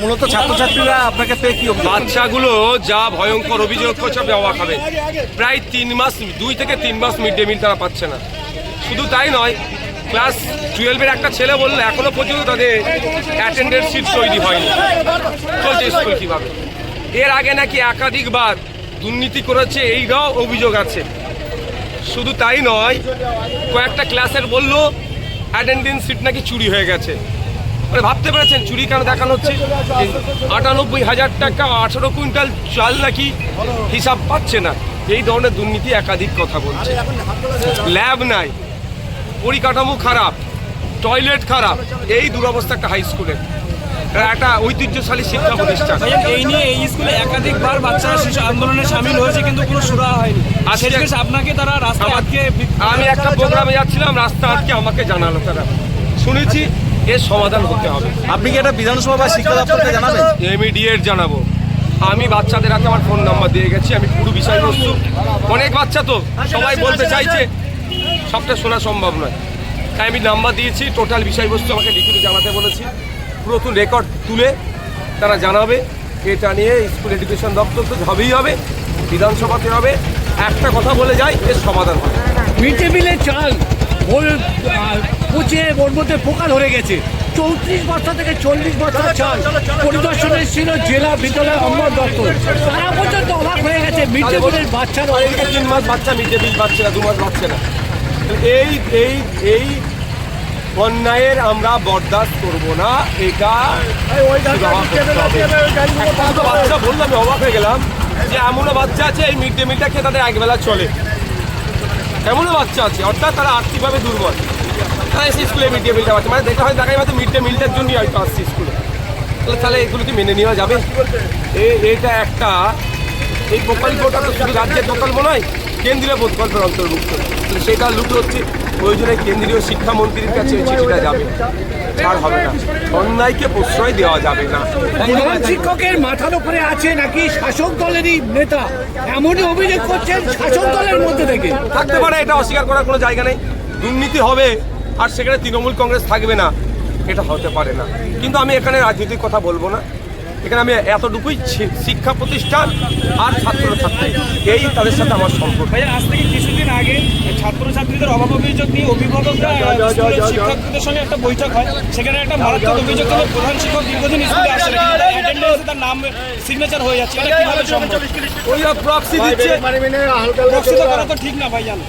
মূলত ছাত্রছাত্রীরা আপনাকে পেয়ে কি বাচ্চাগুলো যা ভয়ঙ্কর অভিযোগ করছে আপনি অবাক হবেন। প্রায় 2 থেকে 3 মাস মিড ডে মিল তারা পাচ্ছে না। শুধু তাই নয়, ক্লাস 12-এর একটা ছেলে বললে এখনো পর্যন্ত তাদের অ্যাটেন্ডেন্স শিট তৈরি হয়নি। চলছে স্কুল কীভাবে? এর আগে নাকি একাধিকবার দুর্নীতি করেছে, এইটাও অভিযোগ আছে। শুধু তাই নয়, কয়েকটা ক্লাসের বললো অ্যাটেন্ডেন্স শিট নাকি চুরি হয়ে গেছে। ভাবতে পেরেছেন চুরি কেন দেখানো হচ্ছে? 98,000 টাকা 18 কুইন্টাল চাল নাকি হিসাব পাচ্ছে না। এই ধরনের দুর্নীতি একাধিক কথা বলছে। ল্যাব নাই, পরিকাঠামো খারাপ, টয়লেট খারাপ, এই দুরবস্থা একটা হাই স্কুলের, একটা ঐতিহ্যশালী শিক্ষা প্রতিষ্ঠান। এই নিয়ে এই স্কুলে একাধিকবার বাচ্চারা শিশু আন্দোলনে সামিল হয়েছে, কিন্তু কোনো সুরা হয়নি। আর শেষমেশ আপনাকে তারা রাস্তা আটকে, আমি একটা প্রোগ্রামে যাচ্ছিলাম, রাস্তা আটকে আমাকে জানালো তারা। শুনেছি এর সমাধান হতে হবে। আপনি কি এটা বিধানসভা বা শিক্ষা দপ্তরকে জানাবেন? ইমিডিয়েট জানাবো। আমি বাচ্চাদের হাতে আমার ফোন নাম্বার দিয়ে গেছি, আমি পুরো বিষয়বস্তু, অনেক বাচ্চা তো সবাই বলতে চাইছে, সবটা শোনা সম্ভব নয়, তাই আমি নাম্বার দিয়েছি। টোটাল বিষয়বস্তু আমাকে লিখিত জানাতে বলেছি, পুরো রেকর্ড তুলে তারা জানাবে। এটা নিয়ে স্কুল এডুকেশন দপ্তর তো হবেই হবে, বিধানসভাতে হবে। একটা কথা বলে যাই, এর সমাধান হবে। মিড ডে মিলের চাল পচে ওর মধ্যে পোকা ধরে গেছে। 34 বস্তা থেকে 40 বস্তা চাল পরিদর্শনে ছিল জেলা বিদ্যালয় অম্বর দপ্তর। তারা পর্যন্ত অবাক হয়ে গেছে মিড ডে মিলের বাচ্চারা। 3 মাস বাচ্চা মিড ডে মিল পাচ্ছে না, 2 মাস পাচ্ছে না। এই অন্যায়ের আমরা বরদাস্ত করবো না। এটা বাচ্চা বললো, আমি অবাক হয়ে গেলাম যে এমনও বাচ্চা আছে এই মিড ডে মিলটা খেয়ে তাদের একবেলা চলে, এমনও বাচ্চা আছে, অর্থাৎ তারা আর্থিকভাবে দুর্বল, তারা এসে স্কুলে মিড ডে মিলটা পাচ্ছে। মানে দেখা হয় দেখাই হয়তো মিড ডে মিলটার জন্যই হয়তো আসছে স্কুলে। তাহলে এগুলো কি মেনে নেওয়া যাবে? এটা একটা, এই প্রকল্পটা তো শুধু রাজ্যের প্রকল্প নয়, কেন্দ্রীয় প্রকল্পের অন্তর্ভুক্ত। সেটা লুট হচ্ছে, প্রয়োজনে কেন্দ্রীয় শিক্ষামন্ত্রীর কাছে চিঠিটা যাবে, ছাড় হবে না। অন্যায়কে প্রশ্রয় দেওয়া যাবে না। প্রধান শিক্ষকের মাথার উপরে আছে নাকি শাসক দলেরই নেতা, এমনই অভিযোগ করছেন শাসক দলের মধ্যে থেকে। থাকতে পারে, এটা অস্বীকার করার কোনো জায়গা নেই। দুর্নীতি হবে আর সেখানে তৃণমূল কংগ্রেস থাকবে না, এটা হতে পারে না। কিন্তু আমি এখানে রাজনীতির কথা বলবো না। এখানে আমি এতটুকুই, শিক্ষা প্রতিষ্ঠান আর ছাত্রছাত্রী, এই তাদের সাথে আমার সম্পর্ক। ভাইয়া, আজ থেকে কিছুদিন আগে ছাত্রছাত্রীদের অভাব অভিযোগ নিয়ে অভিভাবকরা শিক্ষকদের সঙ্গে একটা বৈঠক হয়। সেখানে একটা মারাত্মক অভিযোগ ছিল প্রধান শিক্ষক দীর্ঘদিন স্কুলে আসে না, কিন্তু অ্যাটেন্ডেন্সে তার নাম সিগনেচার হয়ে যাচ্ছে। এটা কিভাবে সম্ভব? ওইরা প্রক্সি দিচ্ছে, প্রক্সি তো করা তো ঠিক না ভাইজান।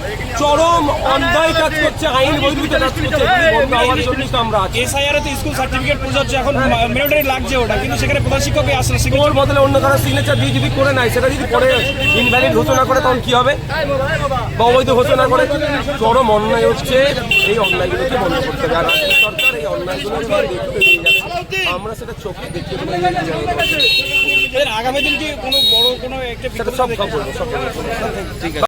চরম অন্যায় কাজ করছে, আইন বৈধ কাজ করছে। আমরা এসআইআর তো স্কুল সার্টিফিকেট প্রযোজ্য, এখন ম্যান্ডেটরি লাগছে ওটা, কিন্তু সেখানে প্রধান শিক্ষকই আসে না। ওর বদলে অন্য কারো সিগনেচার দিয়ে যদি করে নেয়, সেটা যদি পরে ইনভ্যালিড ঘোষণা করে তখন কি হবে? বা অবৈধ ঘোষণা করে। চরম অন্যায় হচ্ছে, এই অন্যায়গুলোকে বন্ধ করতে হবে। আর সরকার এই অন্যায়গুলো দেখতে দিয়ে যাচ্ছে, আমরা সেটা চোখে দেখিয়ে আগামী দিন কি কোনো বড় কোনো একটা সেটা সব খবর, সব ঠিক আছে।